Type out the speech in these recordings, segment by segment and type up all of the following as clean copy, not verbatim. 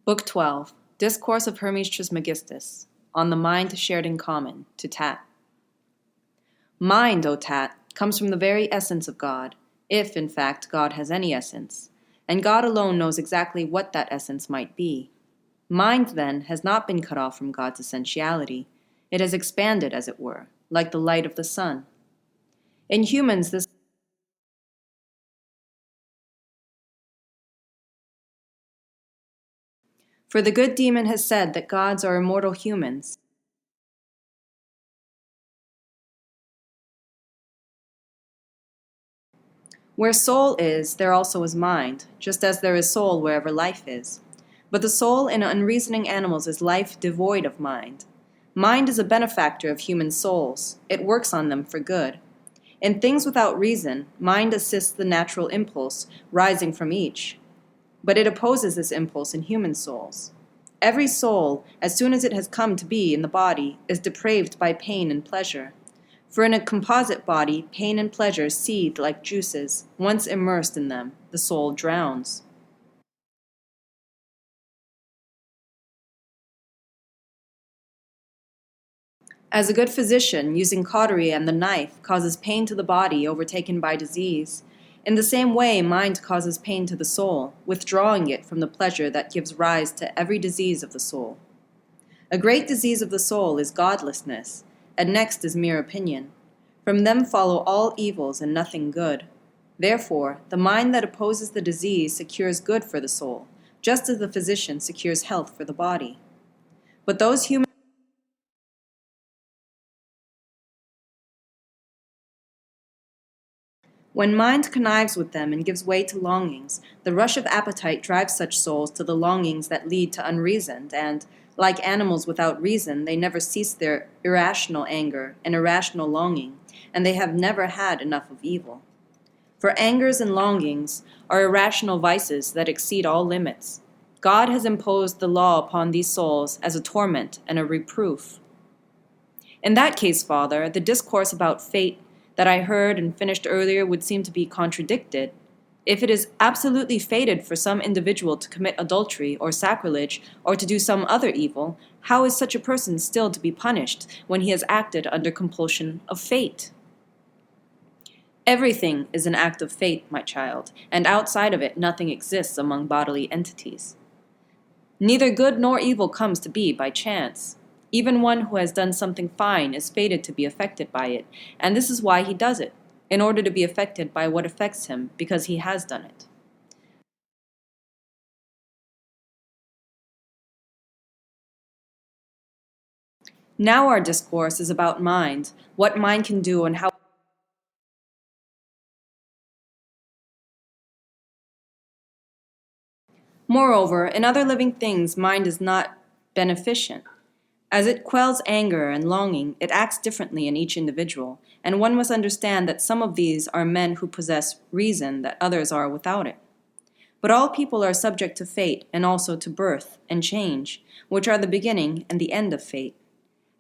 Book 12, Discourse of Hermes Trismegistus, on the mind shared in common, to Tat. Mind, O Tat, comes from the very essence of God, if, in fact, God has any essence, and God alone knows exactly what that essence might be. Mind, then, has not been cut off from God's essentiality. It has expanded, as it were, like the light of the sun. In humans, this For the good demon has said that gods are immortal humans. Where soul is, there also is mind, just as there is soul wherever life is. But the soul in unreasoning animals is life devoid of mind. Mind is a benefactor of human souls. It works on them for good. In things without reason, mind assists the natural impulse rising from each. But it opposes this impulse in human souls. Every soul, as soon as it has come to be in the body, is depraved by pain and pleasure. For in a composite body, pain and pleasure seethe like juices. Once immersed in them, the soul drowns. As a good physician, using cautery and the knife, causes pain to the body overtaken by disease, in the same way mind causes pain to the soul, withdrawing it from the pleasure that gives rise to every disease of the soul. A great disease of the soul is godlessness, and next is mere opinion. From them follow all evils and nothing good. Therefore, the mind that opposes the disease secures good for the soul, just as the physician secures health for the body. But those human When mind connives with them and gives way to longings, the rush of appetite drives such souls to the longings that lead to unreason, and, like animals without reason, they never cease their irrational anger and irrational longing, and they have never had enough of evil. For angers and longings are irrational vices that exceed all limits. God has imposed the law upon these souls as a torment and a reproof. In that case, Father, the discourse about fate that I heard and finished earlier would seem to be contradicted. If it is absolutely fated for some individual to commit adultery or sacrilege or to do some other evil, how is such a person still to be punished when he has acted under compulsion of fate? Everything is an act of fate, my child, and outside of it nothing exists among bodily entities. Neither good nor evil comes to be by chance. Even one who has done something fine is fated to be affected by it, and this is why he does it, in order to be affected by what affects him, because he has done it. Now our discourse is about mind, what mind can do and how. Moreover, in other living things, mind is not beneficent. As it quells anger and longing, it acts differently in each individual, and one must understand that some of these are men who possess reason that others are without it. But all people are subject to fate and also to birth and change, which are the beginning and the end of fate.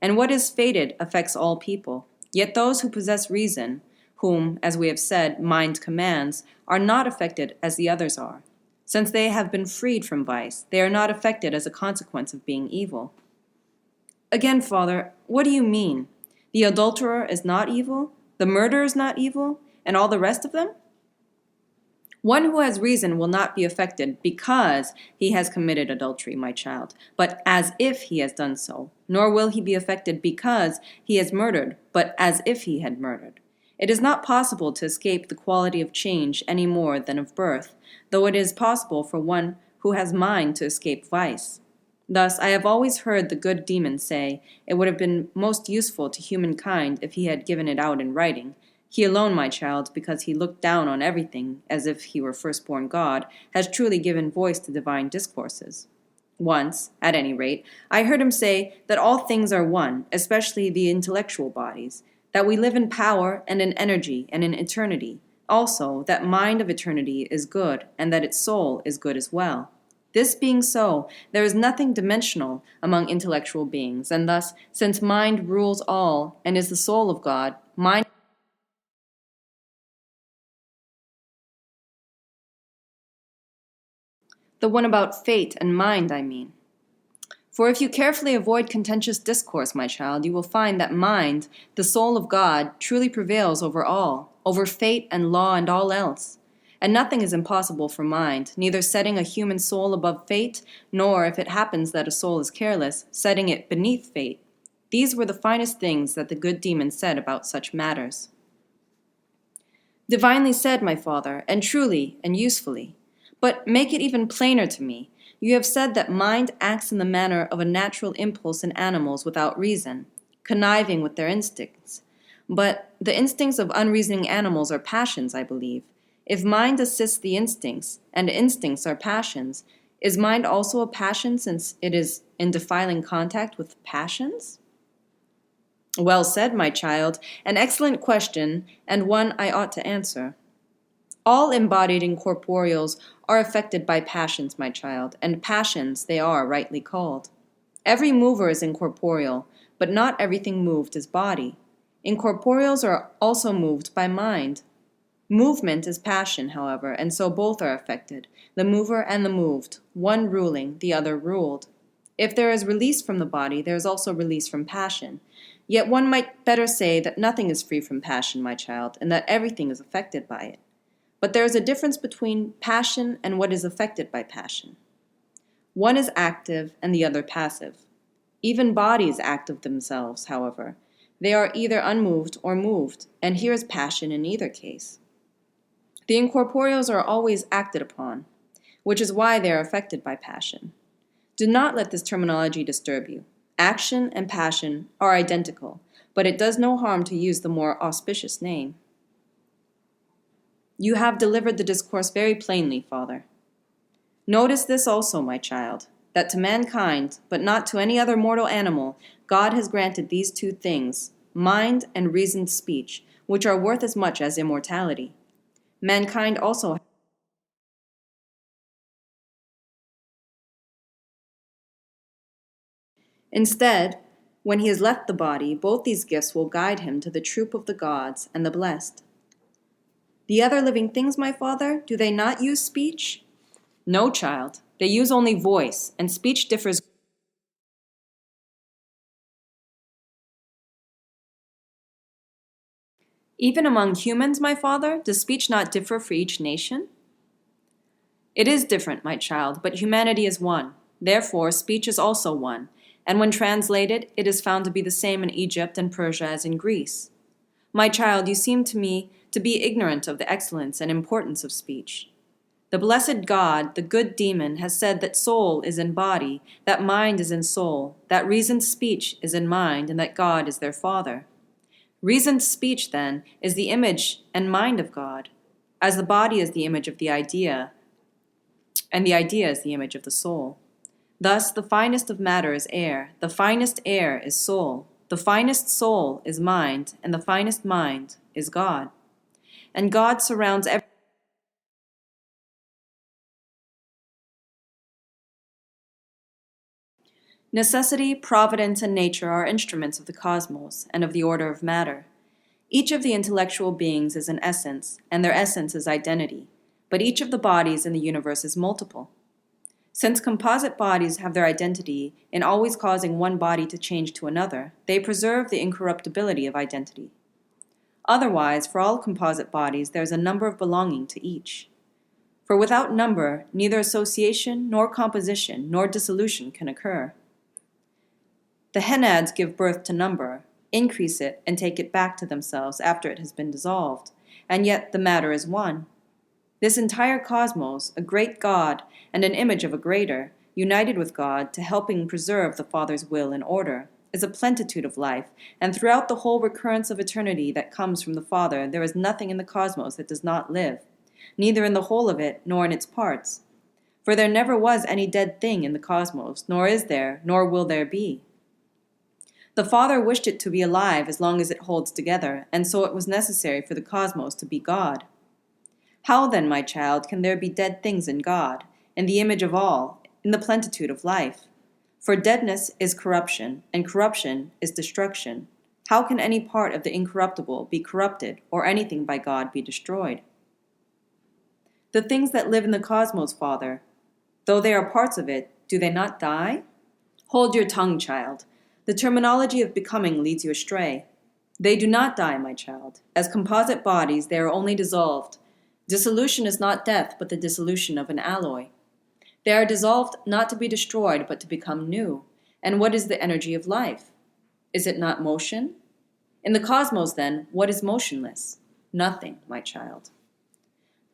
And what is fated affects all people. Yet those who possess reason, whom, as we have said, mind commands, are not affected as the others are. Since they have been freed from vice, they are not affected as a consequence of being evil. Again, Father, what do you mean? The adulterer is not evil? The murderer is not evil? And all the rest of them? One who has reason will not be affected because he has committed adultery, my child, but as if he has done so. Nor will he be affected because he has murdered, but as if he had murdered. It is not possible to escape the quality of change any more than of birth, though it is possible for one who has mind to escape vice. Thus, I have always heard the good demon say, it would have been most useful to humankind if he had given it out in writing. He alone, my child, because he looked down on everything as if he were firstborn God, has truly given voice to divine discourses. Once, at any rate, I heard him say that all things are one, especially the intellectual bodies, that we live in power and in energy and in eternity, also that mind of eternity is good and that its soul is good as well. This being so, there is nothing dimensional among intellectual beings, and thus, since mind rules all and is the soul of God, mind The one about fate and mind, I mean. For if you carefully avoid contentious discourse, my child, you will find that mind, the soul of God, truly prevails over all, over fate and law and all else. And nothing is impossible for mind, neither setting a human soul above fate, nor, if it happens that a soul is careless, setting it beneath fate. These were the finest things that the good demon said about such matters. Divinely said, my father, and truly and usefully. But make it even plainer to me. You have said that mind acts in the manner of a natural impulse in animals without reason, conniving with their instincts. But the instincts of unreasoning animals are passions, I believe. If mind assists the instincts, and instincts are passions, is mind also a passion since it is in defiling contact with passions? Well said, my child. An excellent question, and one I ought to answer. All embodied incorporeals are affected by passions, my child, and passions they are rightly called. Every mover is incorporeal, but not everything moved is body. Incorporeals are also moved by mind. Movement is passion, however, and so both are affected, the mover and the moved, one ruling, the other ruled. If there is release from the body, there is also release from passion. Yet one might better say that nothing is free from passion, my child, and that everything is affected by it. But there is a difference between passion and what is affected by passion. One is active and the other passive. Even bodies act of themselves, however. They are either unmoved or moved, and here is passion in either case. The incorporeals are always acted upon, which is why they are affected by passion. Do not let this terminology disturb you. Action and passion are identical, but it does no harm to use the more auspicious name. You have delivered the discourse very plainly, Father. Notice this also, my child, that to mankind, but not to any other mortal animal, God has granted these two things, mind and reasoned speech, which are worth as much as immortality. Mankind also Instead, when he has left the body, both these gifts will guide him to the troop of the gods and the blessed. The other living things, my father, do they not use speech? No, child. They use only voice, and speech differs. Even among humans, my father, does speech not differ for each nation? It is different, my child, but humanity is one. Therefore, speech is also one, and when translated, it is found to be the same in Egypt and Persia as in Greece. My child, you seem to me to be ignorant of the excellence and importance of speech. The blessed God, the good demon, has said that soul is in body, that mind is in soul, that reasoned speech is in mind, and that God is their Father. Reasoned speech, then, is the image and mind of God, as the body is the image of the idea, and the idea is the image of the soul. Thus, the finest of matter is air, the finest air is soul, the finest soul is mind, and the finest mind is God. And God surrounds every Necessity, providence, and nature are instruments of the cosmos and of the order of matter. Each of the intellectual beings is an essence, and their essence is identity, but each of the bodies in the universe is multiple. Since composite bodies have their identity in always causing one body to change to another, they preserve the incorruptibility of identity. Otherwise, for all composite bodies, there is a number of belonging to each. For without number, neither association, nor composition, nor dissolution can occur. The henads give birth to number, increase it, and take it back to themselves after it has been dissolved, and yet the matter is one. This entire cosmos, a great God and an image of a greater, united with God to helping preserve the Father's will and order, is a plenitude of life, and throughout the whole recurrence of eternity that comes from the Father, there is nothing in the cosmos that does not live, neither in the whole of it nor in its parts. For there never was any dead thing in the cosmos, nor is there, nor will there be. The Father wished it to be alive as long as it holds together, and so it was necessary for the cosmos to be God. How then, my child, can there be dead things in God, in the image of all, in the plenitude of life? For deadness is corruption, and corruption is destruction. How can any part of the incorruptible be corrupted, or anything by God be destroyed? The things that live in the cosmos, Father, Though they are parts of it, do they not die? Hold your tongue, child. The terminology of becoming leads you astray. They do not die, my child. As composite bodies, they are only dissolved. Dissolution is not death, but the dissolution of an alloy. They are dissolved not to be destroyed, but to become new. And what is the energy of life? Is it not motion? In the cosmos, then, what is motionless? Nothing, my child.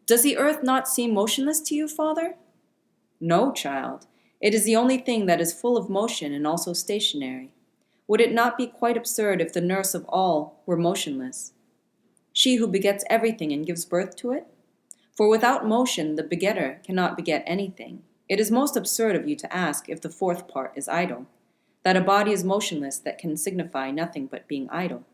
Does the earth not seem motionless to you, Father? No, child. It is the only thing that is full of motion and also stationary. Would it not be quite absurd if the nurse of all were motionless? She who begets everything and gives birth to it? For without motion, the begetter cannot beget anything. It is most absurd of you to ask if the fourth part is idle, that a body is motionless that can signify nothing but being idle.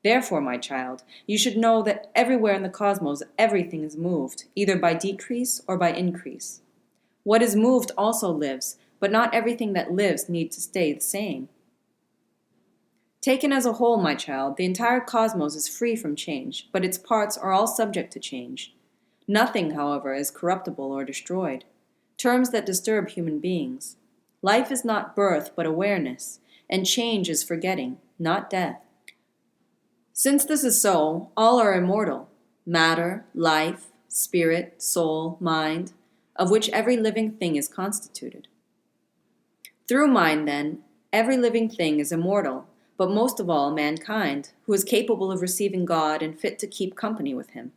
Therefore, my child, you should know that everywhere in the cosmos everything is moved, either by decrease or by increase. What is moved also lives, but not everything that lives needs to stay the same. Taken as a whole, my child, the entire cosmos is free from change, but its parts are all subject to change. Nothing, however, is corruptible or destroyed, terms that disturb human beings. Life is not birth, but awareness, and change is forgetting, not death. Since this is so, all are immortal: matter, life, spirit, soul, mind, of which every living thing is constituted. Through mind, then, every living thing is immortal, but most of all mankind, who is capable of receiving God and fit to keep company with him.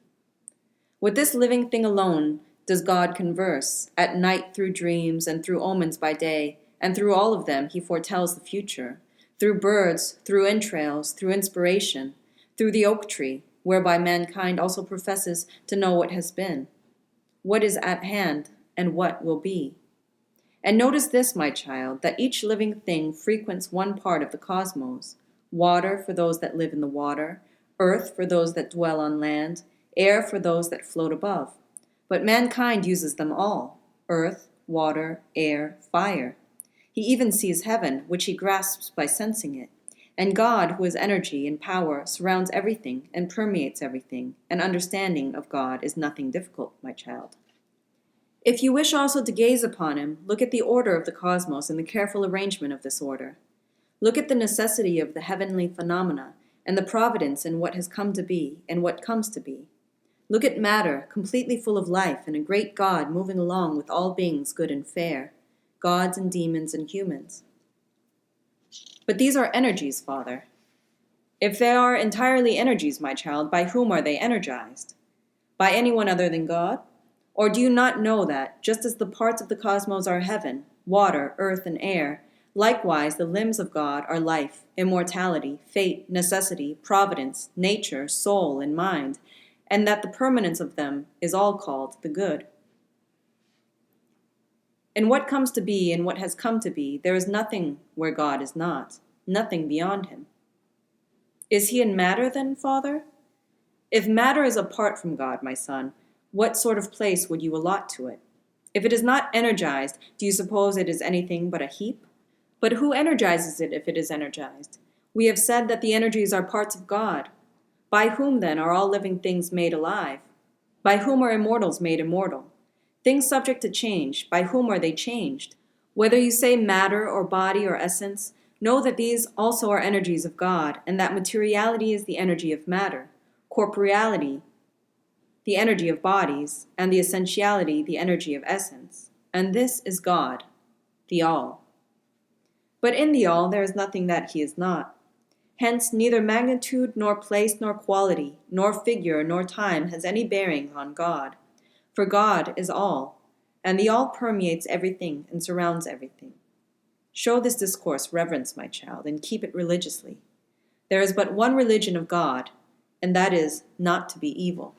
With this living thing alone does God converse, at night through dreams and through omens by day, and through all of them he foretells the future, through birds, through entrails, through inspiration, through the oak tree, whereby mankind also professes to know what has been, what is at hand, and what will be. And notice this, my child, that each living thing frequents one part of the cosmos: water for those that live in the water, earth for those that dwell on land, air for those that float above. But mankind uses them all: earth, water, air, fire. He even sees heaven, which he grasps by sensing it. And God, who is energy and power, surrounds everything and permeates everything, and understanding of God is nothing difficult, my child. If you wish also to gaze upon him, look at the order of the cosmos and the careful arrangement of this order. Look at the necessity of the heavenly phenomena, and the providence in what has come to be and what comes to be. Look at matter, completely full of life, and a great God moving along with all beings good and fair, gods and demons and humans. But these are energies, Father. If they are entirely energies, my child, by whom are they energized? By anyone other than God? Or do you not know that, just as the parts of the cosmos are heaven, water, earth, and air, likewise the limbs of God are life, immortality, fate, necessity, providence, nature, soul, and mind, and that the permanence of them is all called the good? In what comes to be and what has come to be, there is nothing where God is not, nothing beyond him. Is he in matter then, Father? If matter is apart from God, my son, what sort of place would you allot to it? If it is not energized, do you suppose it is anything but a heap? But who energizes it if it is energized? We have said that the energies are parts of God. By whom, then, are all living things made alive? By whom are immortals made immortal? Things subject to change, by whom are they changed? Whether you say matter or body or essence, know that these also are energies of God, and that materiality is the energy of matter, corporeality the energy of bodies, and the essentiality the energy of essence. And this is God, the All. But in the All there is nothing that he is not. Hence neither magnitude, nor place, nor quality, nor figure, nor time has any bearing on God. For God is all, and the All permeates everything and surrounds everything. Show this discourse reverence, my child, and keep it religiously. There is but one religion of God, and that is not to be evil.